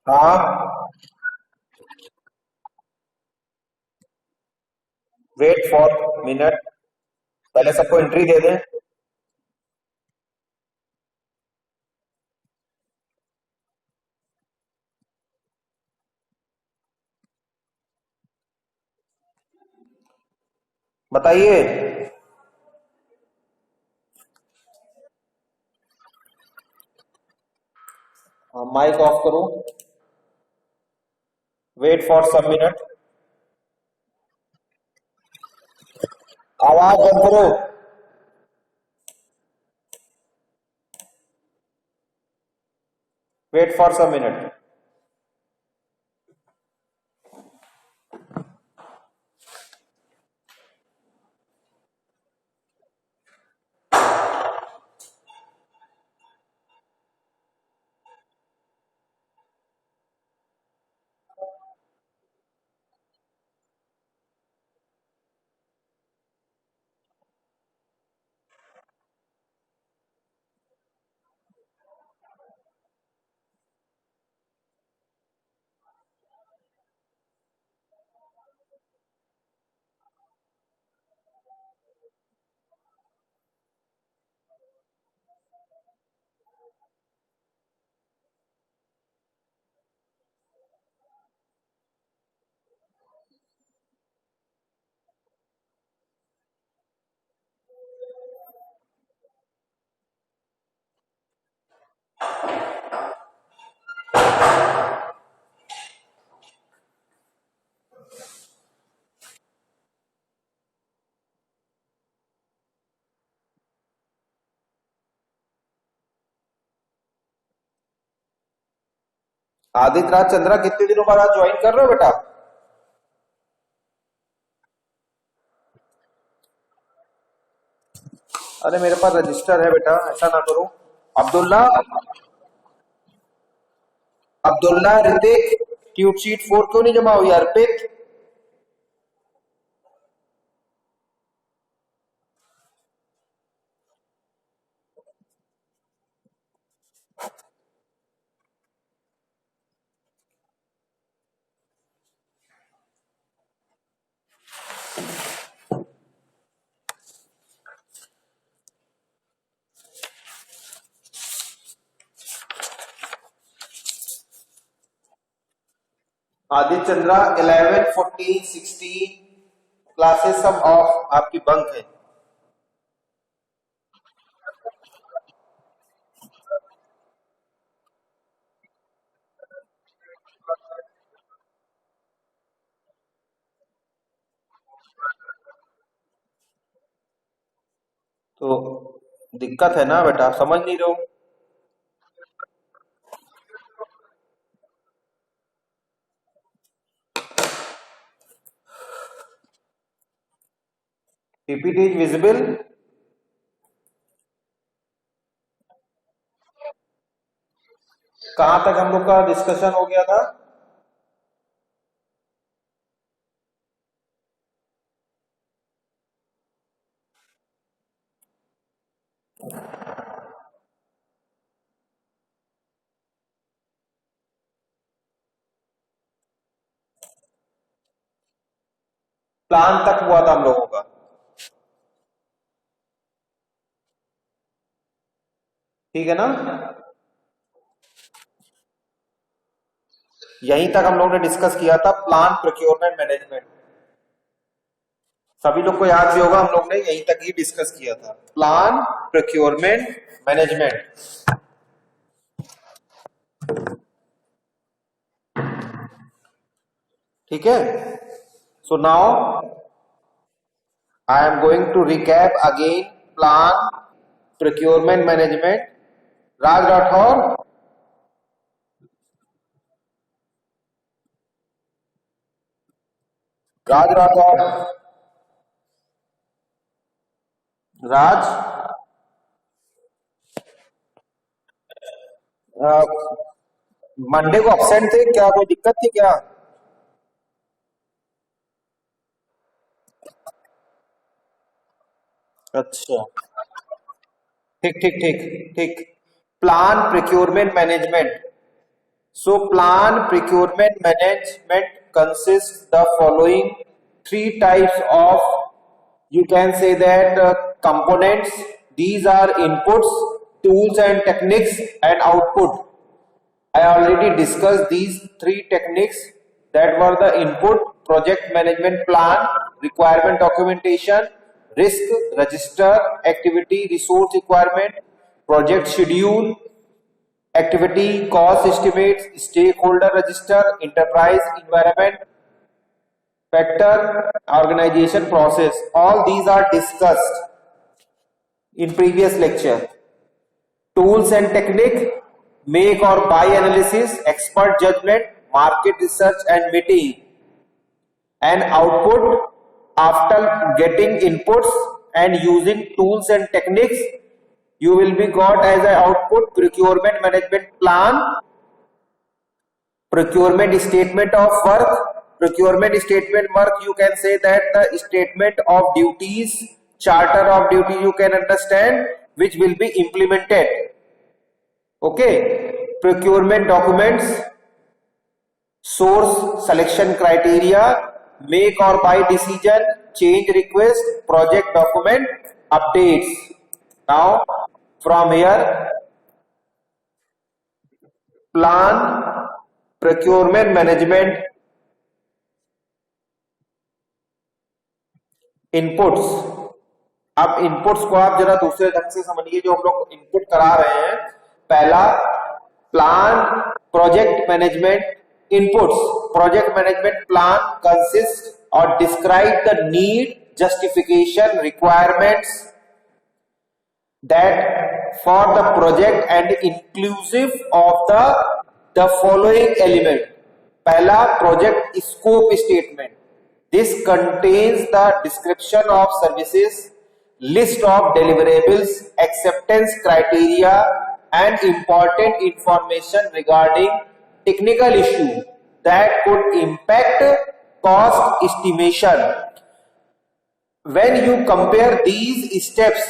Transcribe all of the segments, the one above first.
हाँ। Wait for minute. पहले सबको एंट्री दे दें। बताइए। माइक ऑफ करो। Wait for some minute. आवाज बंद करो। Wait for some minute. Aditya Raj Chandra, कितने दिनों बाद आज ज्वाइन कर रहे हो बेटा? अरे मेरे पास रजिस्टर है बेटा, ऐसा ना करो। अब्दुल्ला। अब्दुल्ला, ऋतिक, ट्यूब शीट 4 क्यों नहीं जमा हुई? अर्पित। आदित्य चंद्रा, 11, 14, 16 क्लासेस सब ऑफ, आपकी बंक है। तो दिक्कत है ना बेटा, समझ नहीं रहे हो? PPT is visible. कहां तक हम लोग का डिस्कशन हो गया था? प्लान तक हुआ था हम लोगों का। ठीक है ना? यहीं तक हम लोगों ने डिस्कस किया था, प्लान प्रोक्योरमेंट मैनेजमेंट। सभी लोग को याद भी होगा, हम लोग ने यहीं तक ही डिस्कस किया था, प्लान प्रोक्योरमेंट मैनेजमेंट। ठीक है। So now I am going to recap again. Plan procurement management. Raj Rathore. Raj Rathore. Raj. Monday को अपसेंट थे क्या? कोई दिक्कत थी क्या? अच्छा। ठीक ठीक ठीक। ठीक। Plan procurement management. So plan procurement management consists the following three types of, you can say that, components. These are inputs, tools and techniques, and output. I already discussed these three techniques, that were the input, project management plan, requirement documentation, risk register, activity resource requirement, project schedule, activity cost estimates, stakeholder register, enterprise environment factor, organization process. All these are discussed in previous lecture. Tools and technique: make or buy analysis, expert judgment, market research and meeting. And output: after getting inputs and using tools and techniques, you will be got as an output procurement management plan, procurement statement of work. Procurement statement work, you can say that the statement of duties, charter of duty, you can understand, which will be implemented. Okay. Procurement documents: source selection criteria, make or buy decision, change request, project document, updates. Now from here, plan procurement management inputs. अब inputs को आप जरा दूसरे ढंग से समझिए जो हम लोग इनपुट करा रहे हैं. पहला, plan project management inputs. Project management plan consist और describe the need, justification, requirements that for the project and inclusive of the following element. पहला, project scope statement. This contains the description of services, list of deliverables, acceptance criteria, and important information regarding technical issue that could impact cost estimation. When you compare these steps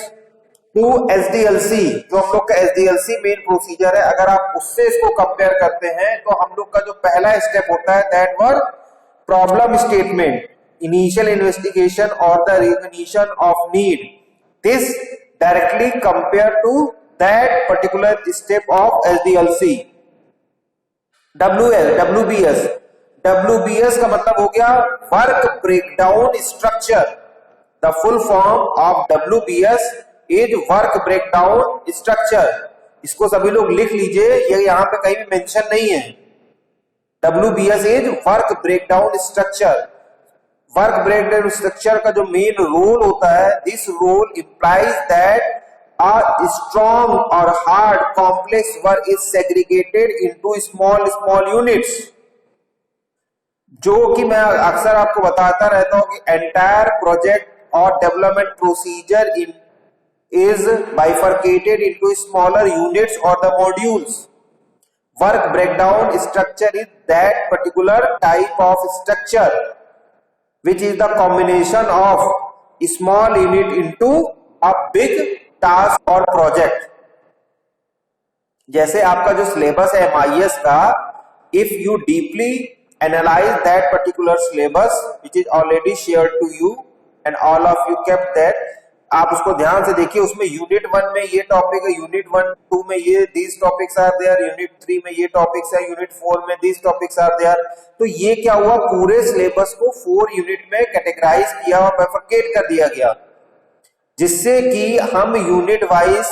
to SDLC, जो हम लोग का SDLC main procedure है, अगर आप उससे इसको compare करते हैं तो हम लोग का जो पहला स्टेप होता है, that were problem statement, initial investigation और the recognition of need. This directly compare to that particular step of SDLC. WBS का मतलब हो गया work breakdown structure. The full form of WBS is work breakdown structure. इसको सभी लोग लिख लीजिए, ये यहां पे कहीं भी मेंशन नहीं है. WBS is work breakdown structure. Work breakdown structure का जो मेन रोल होता है, this role implies that a strong or hard complex work is segregated into small units. जो कि मैं अक्सर आपको बताता रहता हूं कि entire project or development procedure is bifurcated into smaller units or the modules. Work breakdown structure is that particular type of structure which is the combination of small unit into a big task और project. जैसे आपका जो syllabus है MIS का, if you deeply analyse that particular syllabus which is already shared to you and all of you kept that, आप उसको ध्यान से देखिए. उसमें यूनिट 1 में ये टॉपिक है, यूनिट 1-2 में ये these topics are there, unit 3 में ये टॉपिक्स है, यूनिट 4 में दीज टॉपिक्स आर देयर. तो ये क्या हुआ, पूरे सिलेबस को 4 यूनिट में कैटेगराइज किया और बाइफरकेट कर दिया गया, जिससे कि हम यूनिट वाइज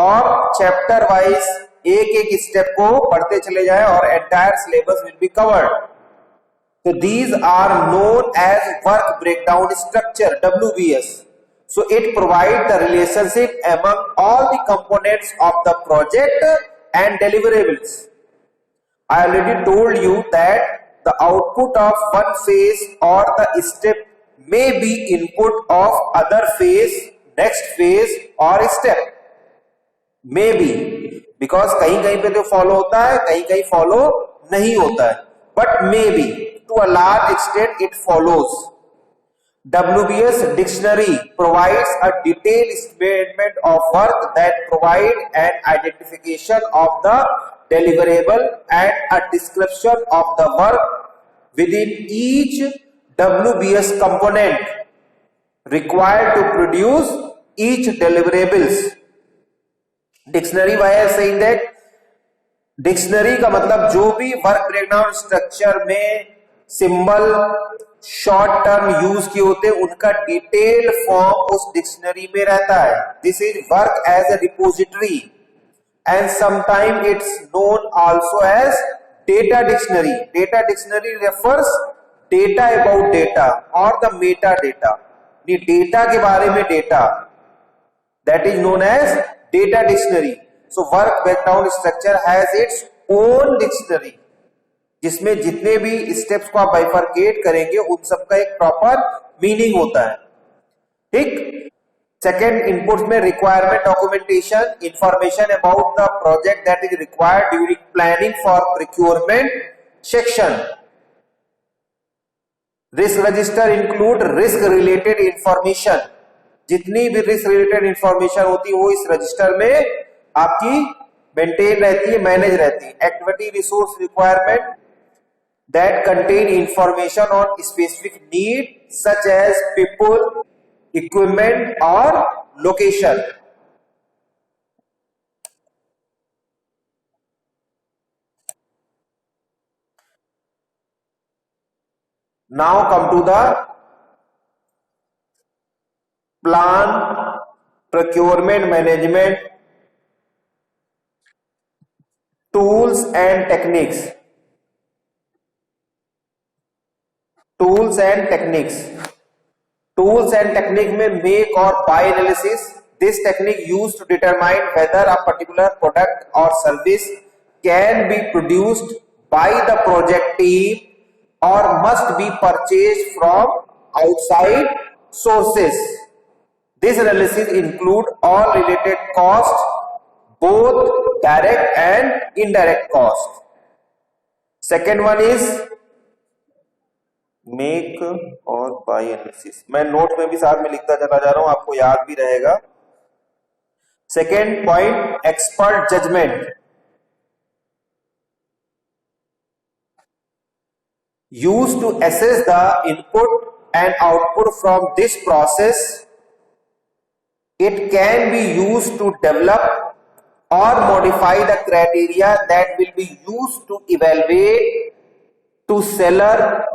और चैप्टर वाइज एक एक स्टेप को पढ़ते चले जाएं और entire syllabus will be covered. तो these are known as work breakdown structure, WBS. So it provides the relationship among all the components of the project and deliverables. I already told you that the output of one phase or the step may be input of other phase, next phase or step. May be, because कहीं कहीं पे तो follow होता है, कहीं कहीं follow नहीं होता है, but may be to a large extent it follows. WBS dictionary provides a detailed statement of work that provide an identification of the deliverable and a description of the work within each WBS component required to produce each deliverables. Dictionary why is saying that dictionary का मतलब जो भी work breakdown structure में symbol short term use किए होते हैं उनका detail form उस डिक्शनरी में रहता है. This is work as a repository and sometime it's known also as data dictionary. Data dictionary refers data about data और द मेटा डेटा. डेटा के बारे में डेटा, that is known as data dictionary. So work breakdown structure has its own dictionary, जिसमें जितने भी steps को आप बाइफरकेट करेंगे उन सबका एक प्रॉपर मीनिंग होता है. ठीक. सेकेंड, इनपुट्स में requirement documentation, information about the project that is required during planning for procurement section. Risk register include risk related information. जितनी भी रिस्क रिलेटेड इंफॉर्मेशन होती है वो इस रजिस्टर में आपकी मेंटेन रहती है, मैनेज रहती है. Activity resource requirement that contain information on specific need such as people, equipment और location. Now come to the plan procurement management tools and techniques. Tools and techniques. Tools and technique में make or buy analysis. This technique used to determine whether a particular product or service can be produced by the project team or must be purchased from outside sources. This analysis include all related costs, both direct and indirect cost. Second one is make और buy analysis. मैं note में भी साथ में लिखता चला जा रहा हूं, आपको याद भी रहेगा. Second point, expert judgement. Used to assess the input and output from this process. It can be used to develop or modify the criteria that will be used to evaluate to seller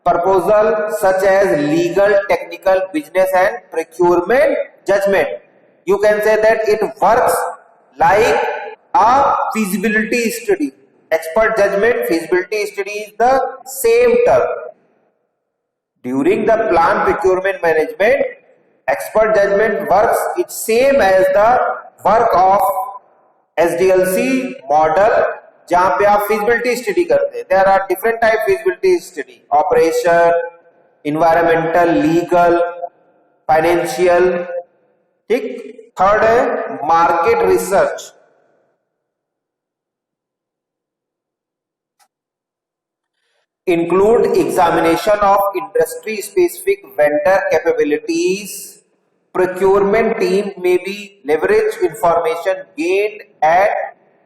proposal such as legal, technical, business and procurement judgment. You can say that it works like a feasibility study. Expert judgment, feasibility study is the same term. During the plan procurement management, expert judgment works it's same as the work of SDLC model जहां पे आप feasibility study करते हैं. There are different type feasibility study, operation, environmental, legal, financial. ठीक. Third है market research. Include examination of industry specific vendor capabilities. Procurement team may be leverage information gained at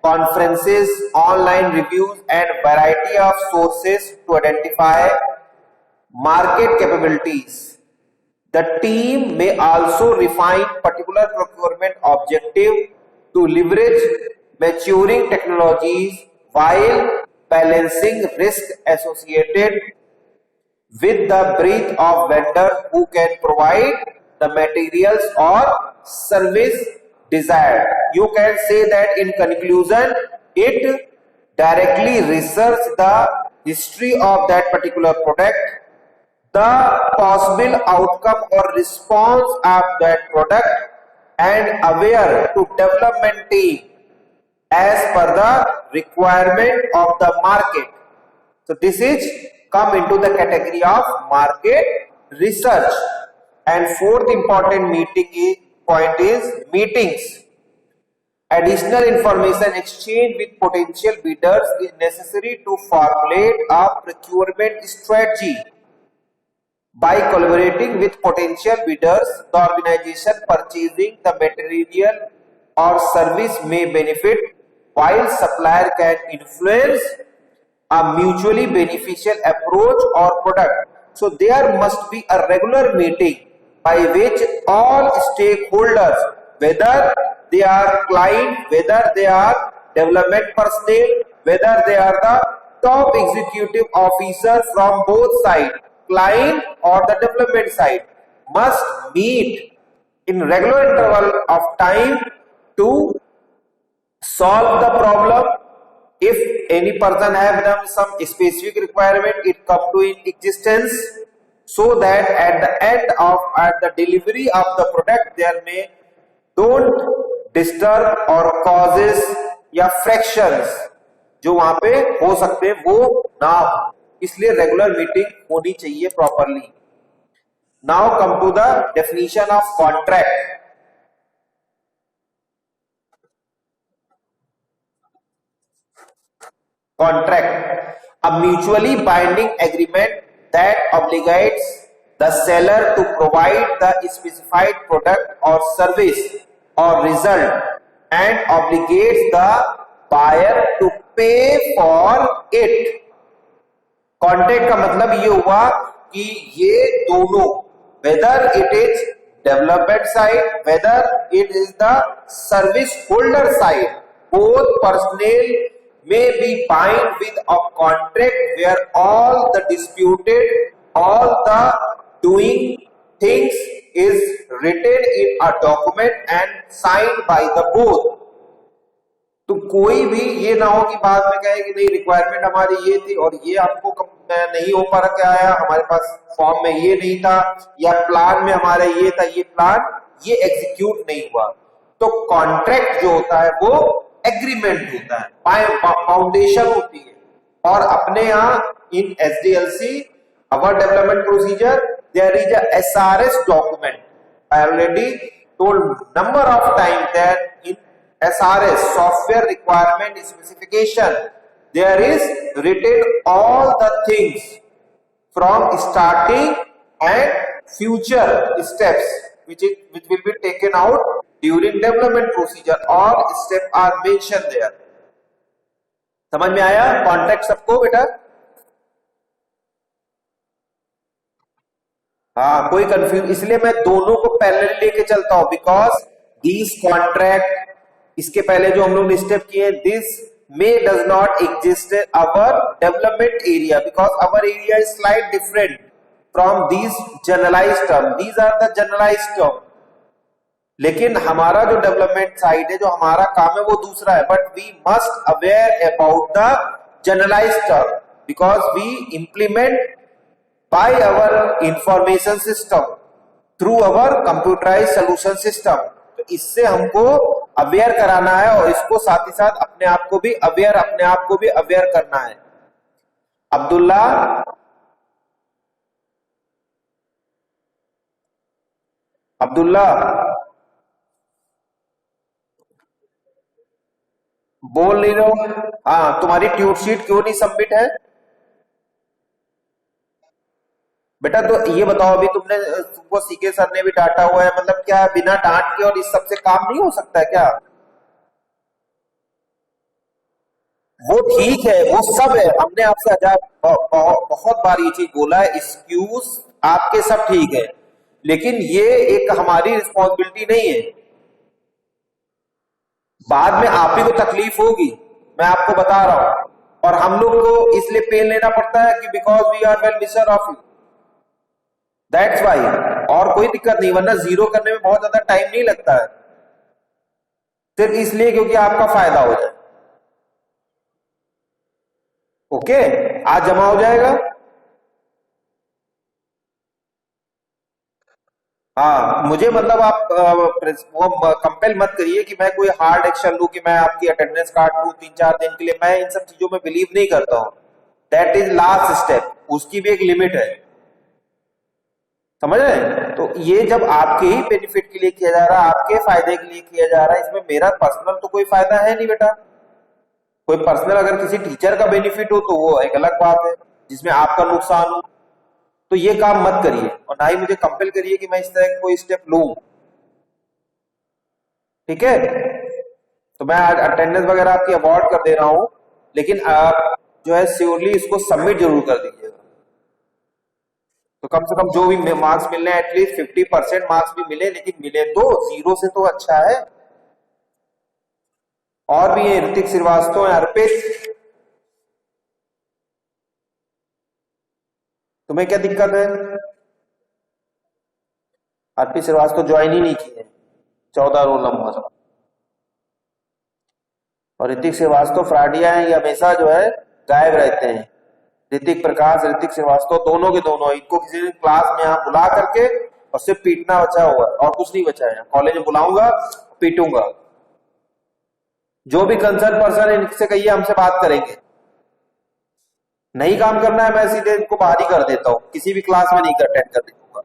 conferences, online reviews and variety of sources to identify market capabilities. The team may also refine particular procurement objective to leverage maturing technologies while balancing risk associated with the breadth of vendor who can provide the materials or service desired. You can say that in conclusion, it directly researches the history of that particular product, the possible outcome or response of that product, and aware to development team as per the requirement of the market. So this is come into the category of market research. And fourth important point is meetings. Additional information exchange with potential bidders is necessary to formulate a procurement strategy. By collaborating with potential bidders, the organization purchasing the material or service may benefit while supplier can influence a mutually beneficial approach or product. So there must be a regular meeting by which all stakeholders, whether they are client, whether they are development personnel, whether they are the top executive officer from both sides, client or the development side, must meet in regular interval of time to solve the problem. If any person have done some specific requirement, it come to in existence, so that at the end of at the delivery of the product there may don't disturb or causes या fractions जो वहां पे हो सकते हैं वो ना हो, इसलिए रेगुलर मीटिंग होनी चाहिए properly. Now come to the definition of contract. Contract, a mutually binding agreement that obligates the seller to provide the specified product or service or result and obligates the buyer to pay for it. Contract का मतलब ये हुआ कि ये दोनों, whether it is development side, whether it is the service holder side, both personnel may be bound with a contract where all the disputed, all the doing things is written in a document and signed by the both. तो कोई भी ये ना हो कि बाद में कहे कि नहीं रिक्वायरमेंट हमारी ये थी और ये आपको नहीं हो पा के आया, हमारे पास फॉर्म में ये नहीं था, या प्लान में हमारे ये था, ये प्लान ये एग्जीक्यूट नहीं हुआ. तो कॉन्ट्रैक्ट जो होता है वो एग्रीमेंट होता है, फाउंडेशन होती है. और अपने यहाँ in SDLC our development procedure there is a SRS document. I already told number of times that in SRS software requirement specification there is written all the things from starting and future steps which will be taken out during development procedure. All steps are mentioned there. समझ में आया contract सबको बेटा? हाँ, कोई confuse, इसलिए मैं दोनों को पैरेलल लेके चलता हूं, बिकॉज दिस कॉन्ट्रैक्ट, इसके पहले जो हम लोग ने स्टेप किए, this may does not exist our development area because our area is slight different from these generalized term. These are the generalized term. लेकिन हमारा जो डेवलपमेंट साइड है, जो हमारा काम है वो दूसरा है. But we must aware about the generalized term because we implement by our information system through our computerized solution system. तो इससे हमको अवेयर कराना है और इसको साथ ही साथ अपने आप को भी अवेयर करना है. अब्दुल्ला, बोल नहीं रहे. हाँ, तुम्हारी ट्यूट शीट क्यों नहीं सबमिट है बेटा? तो ये बताओ, अभी तुमको सीके सर ने भी डांटा हुआ है, मतलब क्या बिना डांट के और इस सब से काम नहीं हो सकता है क्या? वो ठीक है, वो सब है, हमने आपसे बहुत बार ये चीज बोला है, एक्सक्यूज आपके सब ठीक है, लेकिन ये एक हमारी रिस्पॉन्सिबिलिटी नहीं है. बाद में आप ही को तकलीफ होगी, मैं आपको बता रहा हूं. और हम लोग को इसलिए पेन लेना पड़ता है कि because we are well wisher of you, that's why. और कोई दिक्कत नहीं, वरना जीरो करने में बहुत ज्यादा टाइम नहीं लगता है, सिर्फ इसलिए क्योंकि आपका फायदा हो जाए. ओके, आज जमा हो जाएगा. हाँ, मुझे मतलब आप वो कंपेल मत करिए कि मैं कोई हार्ड एक्शन लूं कि मैं आपकी अटेंडेंस काट लूं 3-4 दिन के लिए. मैं इन सब चीजों में बिलीव नहीं करता हूं. दैट इज लास्ट स्टेप, उसकी भी एक लिमिट है, समझ रहे हैं? तो ये जब आपके ही बेनिफिट के लिए किया जा रहा है, आपके फायदे के लिए किया जा रहा है, इसमें मेरा पर्सनल तो कोई फायदा है नहीं बेटा. कोई पर्सनल अगर किसी टीचर का बेनिफिट हो तो वो एक अलग बात है, जिसमें आपका नुकसान हो. तो ये काम मत करिए और ना ही मुझे कंपेल करिए कि मैं इस तरह कोई स्टेप लूं. ठीक है? तो मैं अटेंडेंस वगैरह आपकी अवॉइड कर दे रहा हूं, लेकिन आप जो है श्योरली इसको सबमिट जरूर कर दीजिएगा। तो कम से कम जो भी मार्क्स मिलने एटलीस्ट 50% मार्क्स भी मिले, लेकिन मिले तो 0 से तो अच्छा है। और भी है ऋतिक श्रीवास्तव है, अर्पित, तुम्हें क्या दिक्कत है? अर्पित श्रीवास्तव ज्वाइन ही नहीं किए, 14 रोल नंबर। और ऋतिक श्रीवास्तव फ्राडिया है, ये हमेशा जो है गायब रहते हैं। ऋतिक प्रकाश, ऋतिक श्रीवास्तव दोनों के दोनों, इनको किसी दिन क्लास में यहाँ बुला करके और सिर्फ पीटना बचा हुआ है और कुछ नहीं बचा है। कॉलेज में बुलाऊंगा, पीटूंगा। जो भी कंसर्न पर्सन है इनसे कहिए हमसे बात करेंगे। नहीं काम करना है, मैं सीधे इनको बाहर ही कर देता हूं, किसी भी क्लास में नहीं अटेंड कर दूंगा।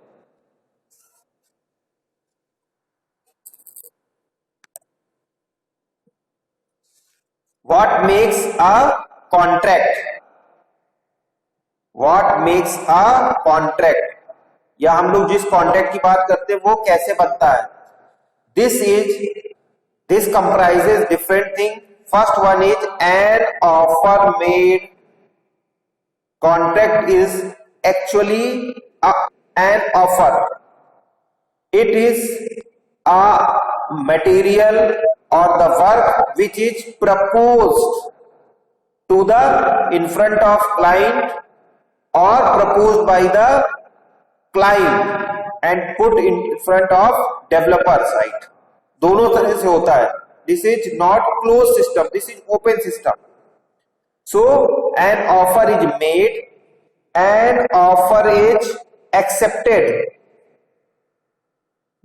What makes a contract? What makes a contract, या हम लोग जिस कॉन्ट्रैक्ट की बात करते हैं वो कैसे बनता है? This comprises different thing. First one is an offer made. Contract is actually an offer. It is a material or the work which is proposed to the in front of client or proposed by the client and put in front of developer side. दोनों तरह से होता है। This is not closed system, this is open system. So an offer is made, an offer is accepted.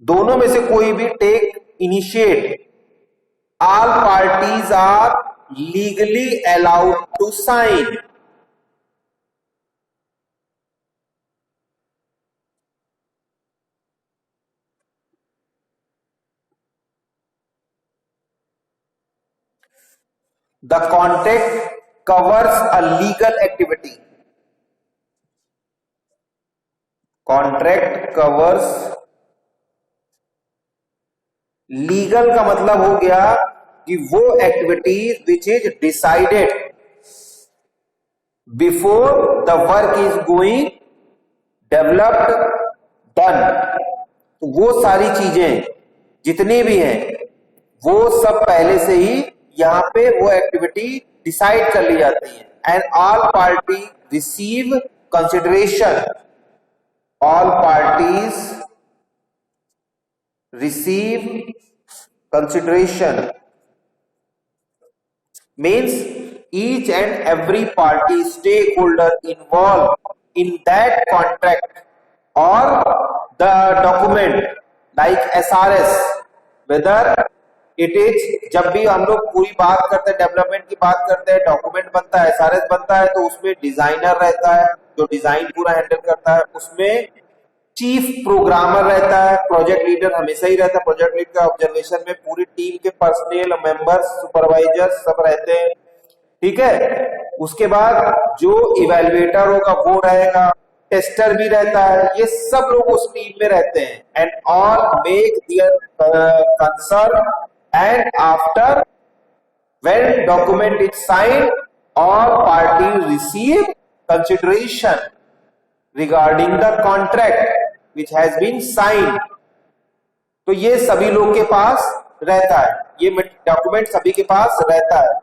दोनों में से कोई भी take initiate, all parties are legally allowed to sign. The contract covers a legal activity. Contract covers, legal का मतलब हो गया कि वो activities which is decided before the work is going developed done. तो वो सारी चीजें जितनी भी हैं वो सब पहले से ही यहां पे वो एक्टिविटी डिसाइड कर ली जाती है। And all party receive consideration, all parties receive consideration means each and every party stakeholder involved in that contract or the document like SRS, whether it is, जब भी हम लोग पूरी बात करते हैं डेवलपमेंट की बात करते हैं, डॉक्यूमेंट बनता है, SRS बनता है, तो उसमें डिजाइनर रहता है जो डिजाइन पूरा हैंडल करता है, उसमें चीफ प्रोग्रामर रहता है, प्रोजेक्ट लीडर हमेशा ही रहता है। प्रोजेक्ट लीडर का ऑब्जर्वेशन में पूरी टीम के पर्सनल मेंबर्स, सुपरवाइजर सब रहते हैं, ठीक है। उसके बाद जो इवेल्युएटर होगा वो रहेगा, टेस्टर भी रहता है, ये सब लोग उस टीम में रहते हैं। And all make their concern and after when document is signed all party receive consideration regarding the contract which has been signed. तो ये सभी लोग के पास रहता है, ये डॉक्यूमेंट सभी के पास रहता है।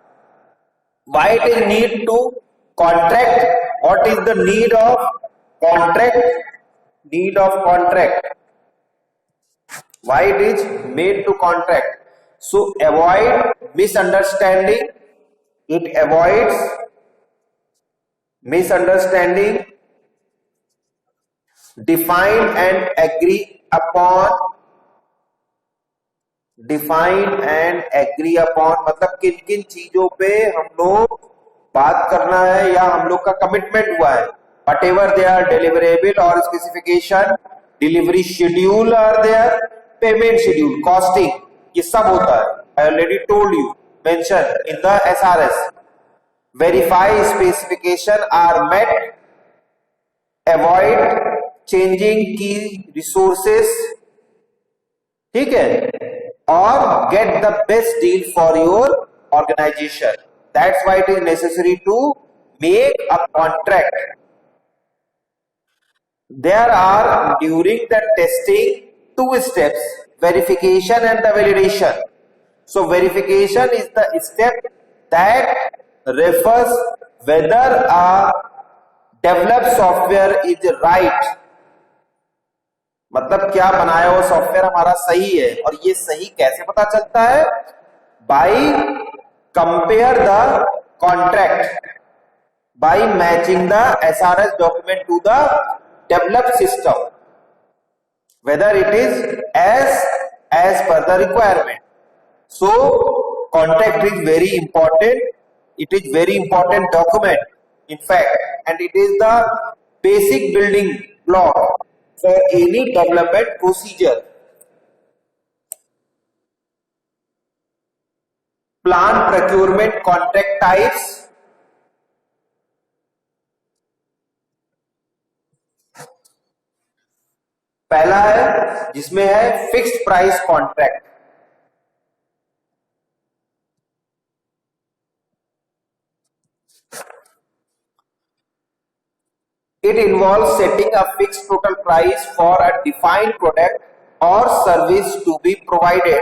Why it is need to contract? What is the need of contract? Need of contract. Why it is made to contract? So avoid misunderstanding. It avoids misunderstanding. Define and agree upon, define and agree upon मतलब किन किन चीजों पे हम लोग बात करना है या हम लोग का कमिटमेंट हुआ है। whatever they are deliverable or specification, delivery schedule are there, payment schedule, costing, ये सब होता है। I already told you, mention in the SRS. verify specification are met, avoid changing की रिसोर्सेस, ठीक है। or get the best deal for your organization. That's why it is necessary to make a contract. There are during the testing two steps, verification and the validation. So verification is the step that refers whether a developed software is right. मतलब क्या बनाया हुआ software हमारा सही है, और ये सही कैसे पता चलता है? By compare the contract, by matching the SRS document to the developed system, whether it is as per the requirement. So contract is very important. It is very important document, in fact, and it is the basic building block for any development procedure. Plan procurement contract types. पहला है जिसमें है fixed price contract. It involves setting a fixed total price for a defined product or service to be provided.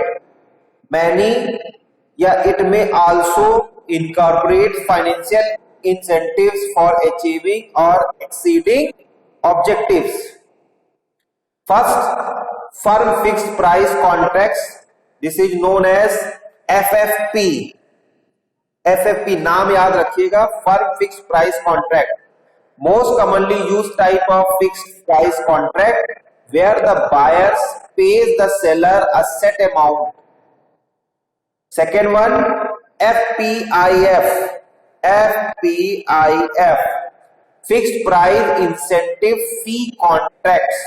It may also incorporate financial incentives for achieving or exceeding objectives. First, firm fixed price contracts. This is known as FFP. FFP नाम याद रखिएगा, firm fixed price contract. Most commonly used type of fixed price contract where the buyer pays the seller a set amount. Second one, FPIF. FPIF, fixed price incentive fee contracts.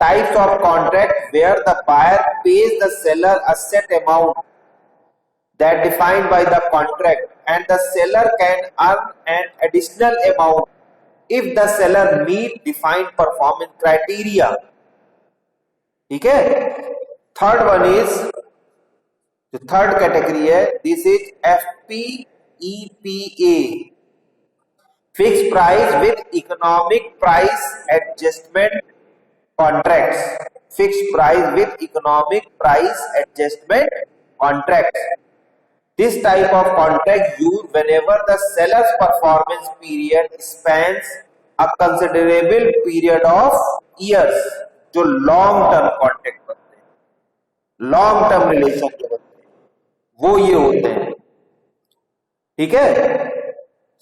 Types of contract where the buyer pays the seller a set amount that defined by the contract, and the seller can earn an additional amount if the seller meet defined performance criteria. ठीक है. Third one is, जो third category है, this is FPEPA, fix price with economic price adjustment contracts. Fix price with economic price adjustment contracts. This type of contract used whenever the seller's performance period spans a considerable period of years. जो long term contract बनते हैं, long term relation जो बनते हैं, वो ये होते हैं. ठीक है.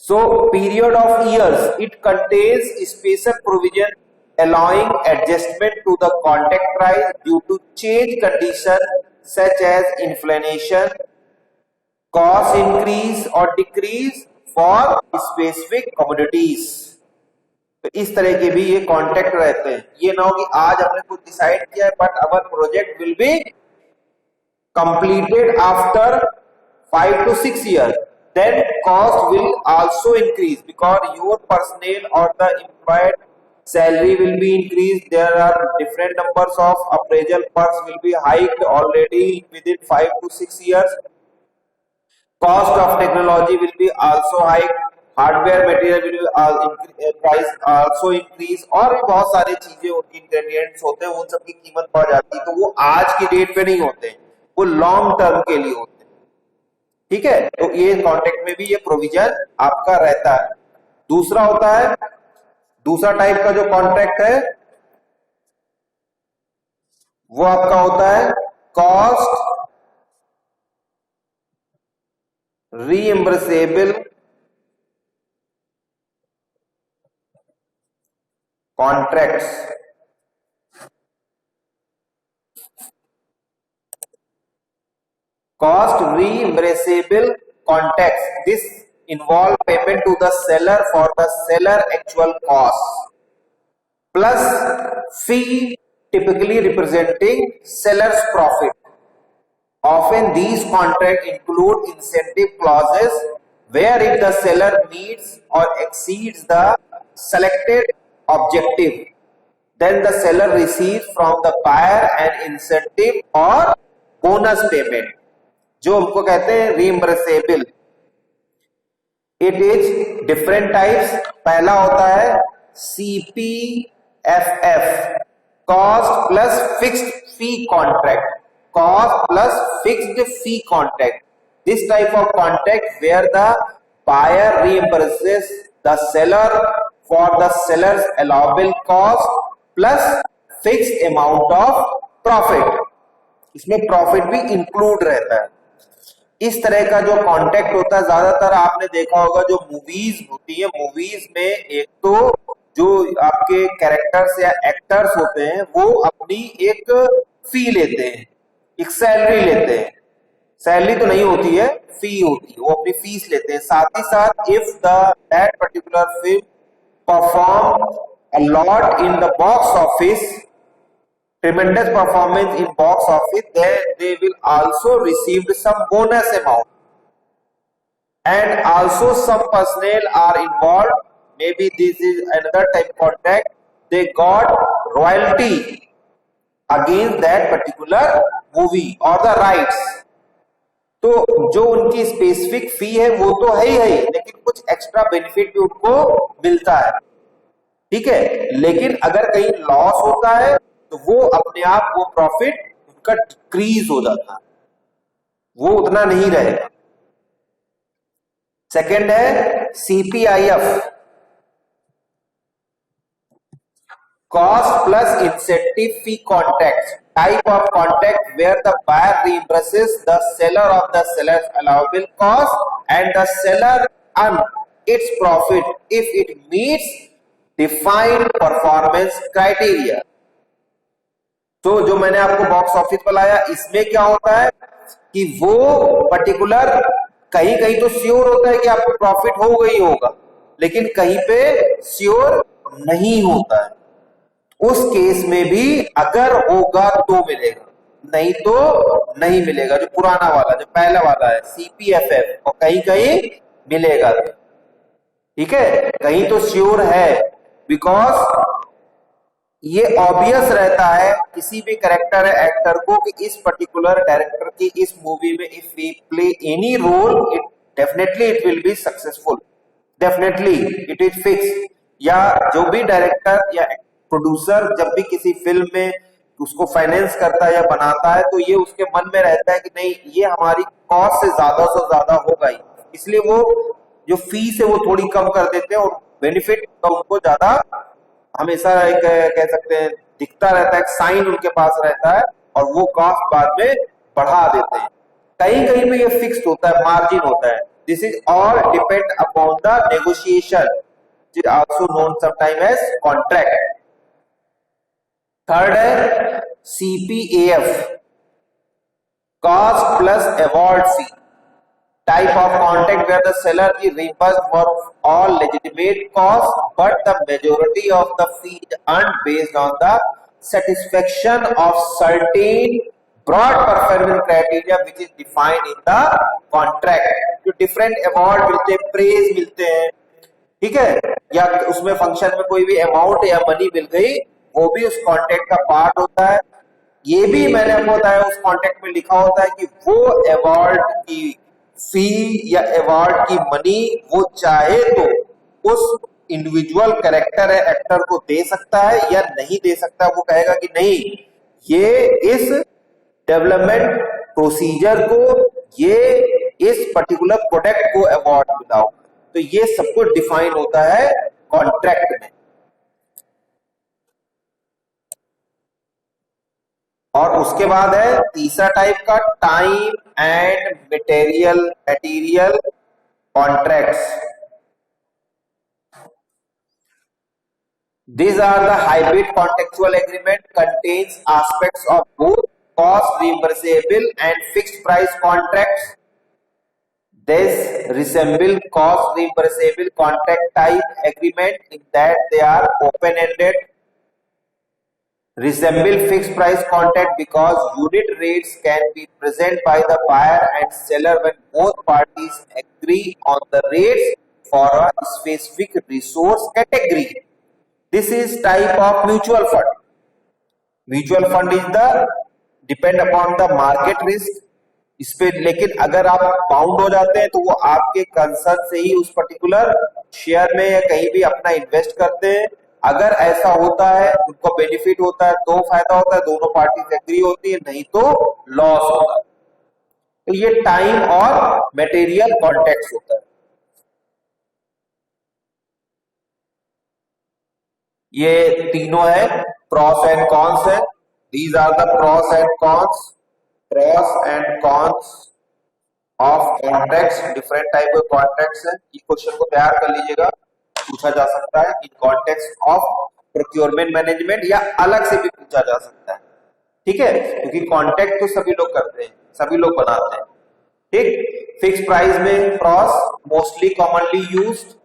So period of years, it contains special provision allowing adjustment to the contract price due to change condition such as inflation, cost increase और decrease for specific commodities. तो इस तरह के भी ये कॉन्ट्रैक्ट रहते हैं. ये ना हो कि आज हमने कुछ डिसाइड किया है but our project will be completed after 5 to 6 years, then cost will also increase because your personnel or the employee salary will be increased. There are different numbers of appraisal perks will be hiked already within 5 to 6 years. Cost of technology will be also hiked. Hardware material will price also increase. और भी बहुत सारी चीजें होती, ingredients होते हैं, उन सब की कीमत बढ़ जाती है. तो वो आज की डेट पे नहीं होते हैं, वो लॉन्ग टर्म के लिए होते हैं. ठीक है. तो ये कॉन्ट्रैक्ट में भी ये प्रोविजन आपका रहता है. दूसरा होता है, दूसरा टाइप का जो कॉन्ट्रैक्ट है वो आपका होता है cost reimbursable contracts. Cost reimbursable contracts. This involve payment to the seller for the seller actual cost plus fee typically representing seller's profit. Often these contracts include incentive clauses where if the seller meets or exceeds the selected objective, then the seller receives from the buyer an incentive or bonus payment, जो हमको कहते हैं reimbursable. It is different types. पहला होता है CPFF, cost plus fixed fee contract, cost plus fixed fee contract. This type of contract where the buyer reimburses the seller for the seller's allowable cost plus fixed amount of profit, इसमें profit भी include रहता है। इस तरह का जो contract होता है, ज्यादातर आपने देखा होगा जो मूवीज होती है, मूवीज में एक तो जो आपके कैरेक्टर्स या एक्टर्स होते हैं वो अपनी एक फी लेते हैं, एक सैलरी लेते हैं। सैलरी तो नहीं होती है, फी होती है, वो अपनी फीस लेते हैं। साथ ही साथ if that particular film perform a lot in the box office, tremendous performance in box office, then they will also receive some bonus amount, and also some personnel are involved. Maybe this is another type of contract. They got royalty against that particular movie or the rights. तो जो उनकी specific फी है वो तो है ही, लेकिन कुछ extra benefit भी उनको मिलता है, ठीक है। लेकिन अगर कहीं लॉस होता है तो वो अपने आप वो प्रॉफिट उनका डिक्रीज हो जाता है, वो उतना नहीं रहेगा। सेकंड है CPIF, cost plus incentive fee contract, type of contract where the buyer reimburses the seller of the seller's allowable cost and the seller earn its profit if it meets defined performance criteria। तो जो मैंने आपको box office बताया, इसमें क्या होता है कि वो पर्टिकुलर कहीं कहीं तो श्योर होता है कि आपको प्रॉफिट होगा ही होगा, लेकिन कहीं पे श्योर नहीं होता है। उस केस में भी अगर होगा तो मिलेगा, नहीं तो नहीं मिलेगा। जो पुराना वाला, जो पहला वाला है CPFF, और कहीं कहीं मिलेगा, ठीक है, कहीं तो श्योर है। बिकॉज ये ऑब्वियस रहता है किसी भी कैरेक्टर या एक्टर को कि इस पर्टिकुलर डायरेक्टर की इस मूवी में if we play any role, it definitely it will be successful, definitely it is fix. या जो भी डायरेक्टर या प्रोड्यूसर जब भी किसी फिल्म में उसको फाइनेंस करता है या बनाता है, तो ये उसके मन में रहता है कि नहीं, ये हमारी कॉस्ट से ज्यादा होगा ही, इसलिए वो जो फीस है वो थोड़ी कम कर देते हैं और बेनिफिट का उनको ज्यादा हमेशा एक कह सकते हैं दिखता रहता है, एक साइन उनके पास रहता है, और वो कॉस्ट बाद में बढ़ा देते हैं। कहीं कहीं पे ये फिक्स्ड होता है, मार्जिन होता है। This is all depend upon the negotiation, which is also known sometime as contract। Third है CPAF, cost plus award fee, type of contract where the seller is reimbursed for all legitimate costs, but the majority of the fee is earned based on the satisfaction of certain broad performance criteria which is defined in the contract। जो different award मिलते हैं, praise मिलते हैं, ठीक है, या उसमें function में कोई भी अमाउंट या मनी मिल गई, वो भी उस कॉन्ट्रैक्ट का पार्ट होता है। ये भी मैंने आपको बताया उस कॉन्ट्रैक्ट में लिखा होता है कि वो अवार्ड की फी या अवार्ड की मनी वो चाहे तो उस इंडिविजुअल कैरेक्टर या एक्टर को दे सकता है या नहीं दे सकता। वो कहेगा कि नहीं, ये इस डेवलपमेंट प्रोसीजर को, ये इस पर्टिकुलर प्रोडक्ट को अवार्ड दिलाओ। तो ये सब कुछ डिफाइन होता है कॉन्ट्रैक्ट में। और उसके बाद है तीसरा टाइप का time and material contracts. These are the hybrid contractual agreement, contains aspects of both cost reimbursable and fixed price contracts. This resemble cost reimbursable contract type agreement in that they are open-ended, resemble fixed price contract because unit rates can be present by the buyer and seller when both parties agree on the rates for a specific resource category. This is type of mutual fund. Mutual fund is the depend upon the market risk इस पे। लेकिन अगर आप bound हो जाते हैं तो वो आपके कंसर्न से ही उस पर्टिकुलर शेयर में या कहीं भी अपना इन्वेस्ट करते हैं। अगर ऐसा होता है, उनको बेनिफिट होता है तो फायदा होता है, दोनों पार्टी एग्री होती है, नहीं तो लॉस होता है। तो ये टाइम और मटेरियल कॉन्टेक्स्ट होता है। ये तीनों है, प्रॉस एंड कॉन्स है। These are the pros and cons, pros and cons of contracts. Different type के कॉन्ट्रैक्ट्स है। ये क्वेश्चन को तैयार कर लीजिएगा, पूछा जा सकता है in context of procurement management, या अलग से भी पूछा जा सकता है। ठीक है, क्योंकि कॉन्ट्रैक्ट तो सभी लोग करते हैं, सभी लोग बनाते हैं। ठीक, फिक्स प्राइस में pros mostly commonly used.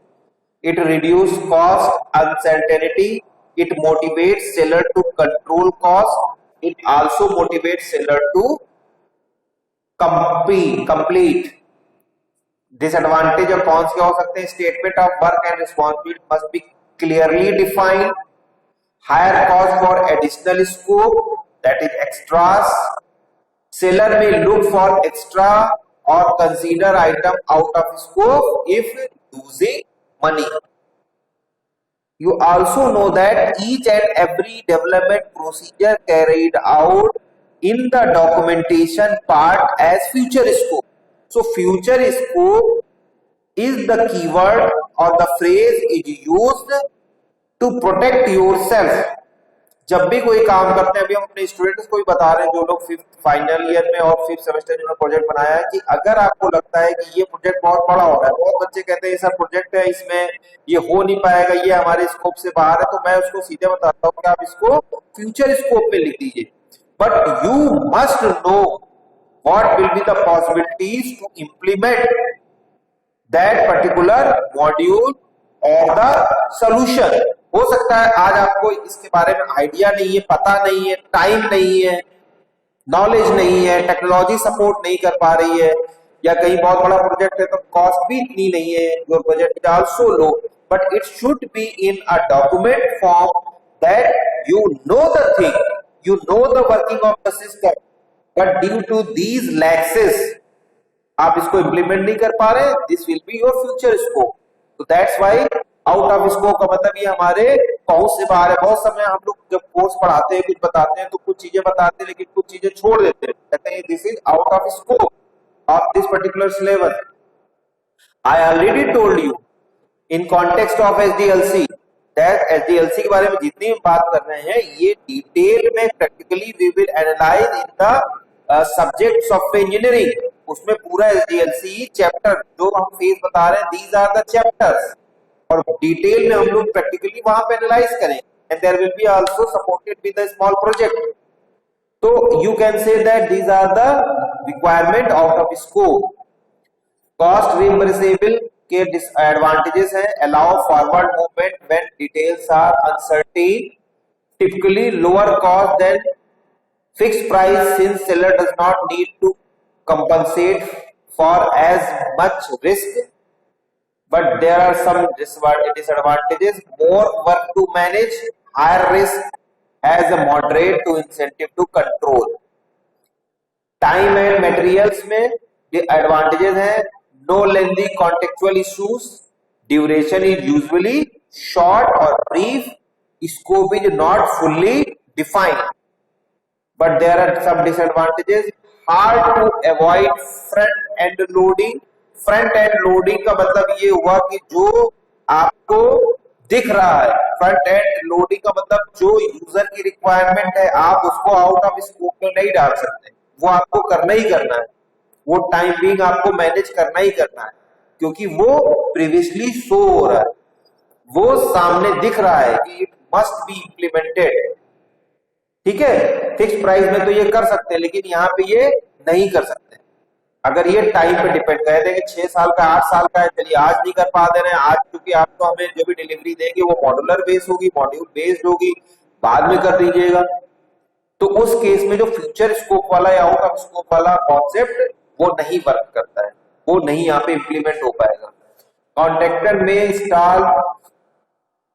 It reduce cost, uncertainty. It motivates seller to control cost. It also motivates seller to complete. Disadvantage of कौन से हो सकते हैं? Statement of work and responsibility must be clearly defined. Higher cost for additional scope, that is extras. Seller may look for extra or consider item out of scope if losing money. You also know that each and every development procedure carried out in the documentation part as future scope. So future scope is the keyword or the phrase is used to protect yourself. जब भी कोई काम करते हैं, अभी हम अपने students को भी बता रहे हैं जो लोग 5th फाइनल ईयर में और 5th सेमेस्टर जिन्होंने प्रोजेक्ट बनाया है, कि अगर आपको लगता है कि ये प्रोजेक्ट बहुत बड़ा हो रहा है, बहुत बच्चे कहते हैं ये सब प्रोजेक्ट है, इसमें ये हो नहीं पाएगा, ये हमारे स्कोप से बाहर है, तो मैं उसको सीधे बताता हूँ कि आप इसको फ्यूचर स्कोप में लिख दीजिए। But you must know what will be the possibilities to implement that particular module और द सोल्यूशन। हो सकता है आज आपको इसके बारे में आइडिया नहीं है, पता नहीं है, टाइम नहीं है, नॉलेज नहीं है, टेक्नोलॉजी सपोर्ट नहीं कर पा रही है, या कहीं बहुत बड़ा प्रोजेक्ट है तो कॉस्ट भी इतनी नहीं है, your budget is also low, but it should be in a document form that you know the thing, you know the working of the system, but due to these lacks आप इसको implement नहीं कर पा रहे, this will be your future scope. तो that's why out of scope का मतलब ये हमारे पहुंच से बाहर है। बहुत समय हम लोग जब कोर्स पढ़ाते हैं, कुछ बताते हैं, तो कुछ चीजें बताते हैं लेकिन कुछ चीजें छोड़ देते हैं, कहते हैं this is out of scope of this particular syllabus. I already told you in context of SDLC that SDLC के बारे में जितनी हम बात कर रहे हैं, ये डिटेल में practically we will analyze in the subject software engineering. उसमें पूरा एसडीएलसी चैप्टर जो हम फेज बता रहे हैं, दीज आर द चैप्टर्स, और डिटेल में हम लोग प्रैक्टिकली वहां पे एनालाइज करें, and there will be also supported with a small project. तो you can say that these are the requirement out of scope. Cost reimbursable के डिसएडवांटेजेस हैं, allow forward movement when details are uncertain, typically lower cost than fixed price since seller does not need to compensate for as much risk, but there are some disadvantages, more work to manage, higher risk as a moderate to incentive to control. Time and materials में advantages हैं, no lengthy contextual issues, duration is usually short or brief, scope is not fully defined, but there are some disadvantages, hard to avoid front end loading। Front end loading का मतलब ये हुआ कि जो आपको दिख रहा है, फ्रंट एंड लोडिंग का मतलब जो यूजर की रिक्वायरमेंट है आप उसको आउट ऑफ स्कोप में नहीं डाल सकते, वो आपको करना ही करना है, वो टाइम बीइंग आपको मैनेज करना ही करना है, क्योंकि वो प्रीवियसली शो हो रहा है, वो सामने दिख रहा है कि इट मस्ट बी इम्प्लीमेंटेड। ठीक है, फिक्स प्राइस में तो ये कर सकते हैं, लेकिन यहाँ पे ये नहीं कर सकते। अगर ये टाइम पे डिपेंड कर देंगे, 6 साल का 8 साल का है, चलिए आज नहीं कर पा दे रहे हैं, आज क्योंकि आप तो हमें जो भी डिलीवरी देंगे वो मॉड्यूलर बेस्ड होगी, मॉड्यूल बेस्ड होगी, बाद में कर दीजिएगा, तो उस केस में जो फ्यूचर स्कोप वाला या आउट ऑफ स्कोप वाला कॉन्सेप्ट वो नहीं वर्क करता है, वो नहीं यहाँ पे इंप्लीमेंट हो पाएगा। कॉन्ट्रैक्टर में install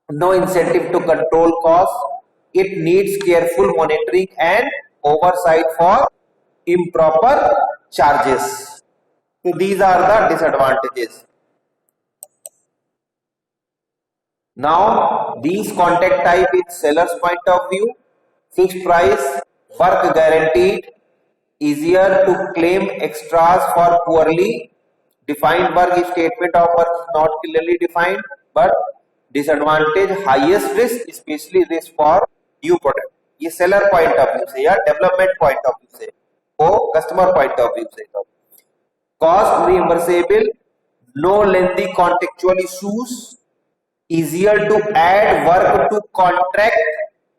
no incentive to control cost, it needs careful monitoring and oversight for improper charges. So these are the disadvantages. Now these contract type in seller's point of view: fixed price, work guaranteed, easier to claim extras for poorly defined work, statement of work is not clearly defined, but disadvantage highest risk, especially risk for new product. ये seller point of view से या development point of view से, वो customer point of view से. Cost reimbursable, no lengthy contractual issues, easier to add work to contract,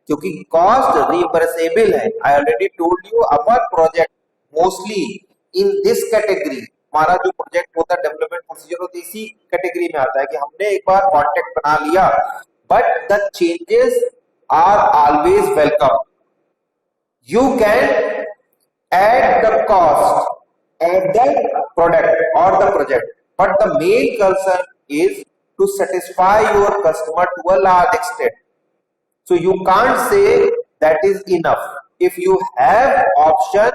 क्योंकि cost reimbursable है. I already told you our project mostly in this category. हमारा जो project होता है development procedure होता है इसी कैटेगरी में आता है कि हमने एक बार कॉन्ट्रैक्ट बना लिया, but the changes are always welcome. You can add the cost of the product or the project, but the main concern is to satisfy your customer to a large extent. So you can't say that is enough. If you have option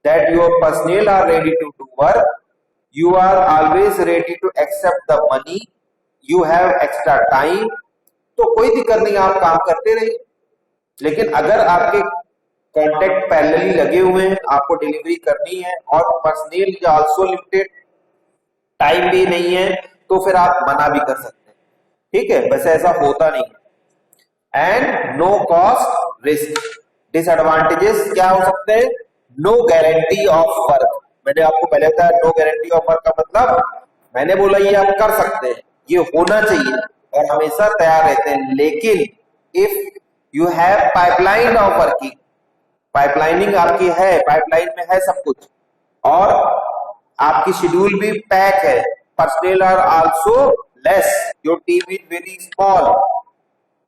that your personnel are ready to do work, you are always ready to accept the money, you have extra time, तो कोई दिक्कत नहीं, आप काम करते रहिए. लेकिन अगर आपके कॉन्ट्रैक्ट पैरेलली लगे हुए हैं, आपको डिलीवरी करनी है और पर्सनल आल्सो लिमिटेड, टाइम भी नहीं है, तो फिर आप मना भी कर सकते हैं. ठीक है, वैसे ऐसा होता नहीं है. And no cost risk. Disadvantages क्या हो सकते हैं? No guarantee of work. मैंने आपको पहले बताया नो गारंटी ऑफ वर्क का मतलब, मैंने बोला ये आप कर सकते हैं, ये होना चाहिए और हमेशा तैयार रहते हैं. लेकिन if you have pipeline of working, pipelining आपकी है, पाइपलाइन में है सब कुछ, और आपकी शेड्यूल भी पैक है, personal are also less, your team is very small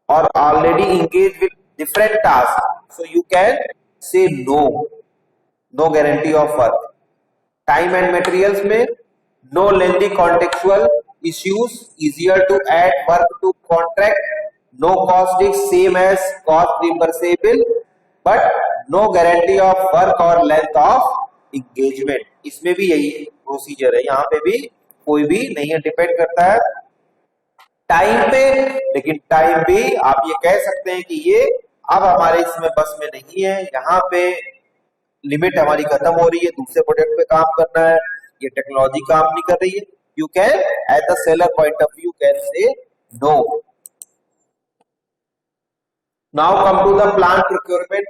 और already engaged with different tasks, so you can say no. No guarantee of work. Time and materials में no lengthy contextual issues, easier to add work to contract, no cost is same as cost reimbursable, but no guarantee of work or length of engagement. इसमें भी यही procedure है, यहाँ पे भी कोई भी नहीं है, डिपेंड करता है टाइम पे. लेकिन टाइम भी आप ये कह सकते हैं कि ये अब हमारे इसमें बस में नहीं है, यहाँ पे लिमिट हमारी खत्म हो रही है, दूसरे प्रोडक्ट पे काम करना है, ये टेक्नोलॉजी काम नहीं कर रही है. You can at the seller point of view can say no. Now come to the plan procurement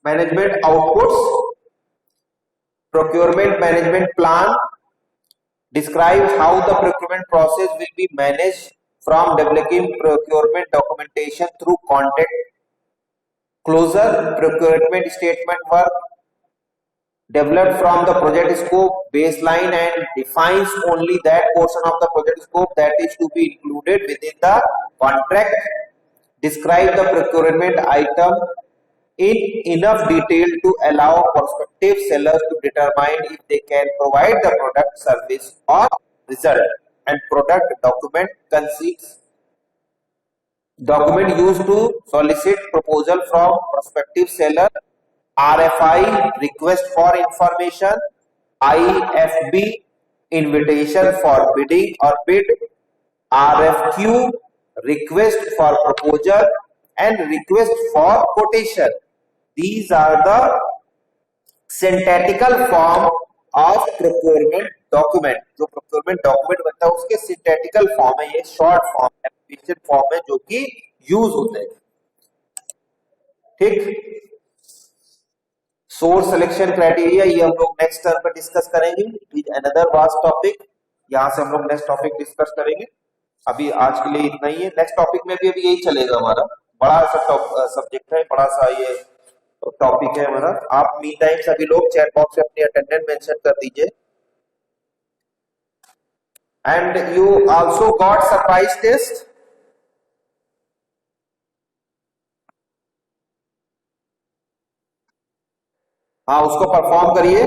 management outputs. Procurement management plan describes how the procurement process will be managed from developing procurement documentation through contract closure. Procurement statement work developed from the project scope baseline and defines only that portion of the project scope that is to be included within the contract. Describe the procurement item in enough detail to allow prospective sellers to determine if they can provide the product, service or result. And product document consists document used to solicit proposal from prospective seller, RFI request for information, IFB invitation for bidding or bid, RFQ request for proposal and request for quotation. These are the syntactical form of procurement document. जो procurement document बनता है उसके syntactical form है, ये short form application form है जो कि use होते हैं. ठीक. सोर्स सिलेक्शन क्राइटेरिया ये हम लोग नेक्स्ट टर्म पे डिस्कस करेंगे. इज अनदर वास्ट टॉपिक, यहां से हम लोग नेक्स्ट टॉपिक डिस्कस करेंगे. अभी आज के लिए इतना ही है. नेक्स्ट टॉपिक में भी अभी यही चलेगा हमारा. बड़ा सा सब्जेक्ट है, बड़ा सा ये टॉपिक है हमारा. आप मी टाइम सभी लोग चैट बॉक्स में अपनी अटेंडेंस मेंशन कर दीजिए. And you also got surprise test. हाँ, उसको परफॉर्म करिए.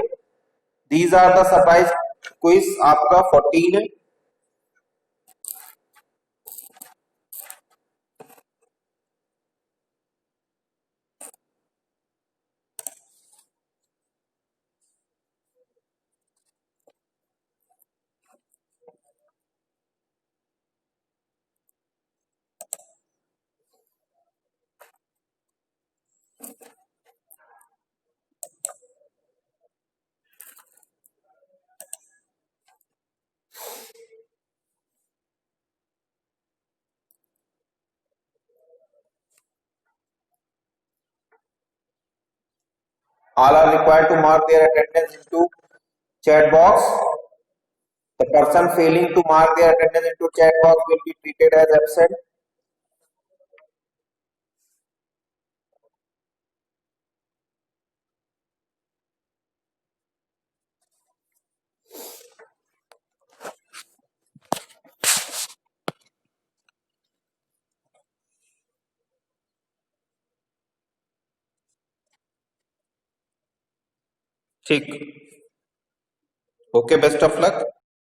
These are the surprise quiz. आपका 14 है. All are required to mark their attendance into chat box. The person failing to mark their attendance into chat box will be treated as absent. ठीक. Okay, best of luck.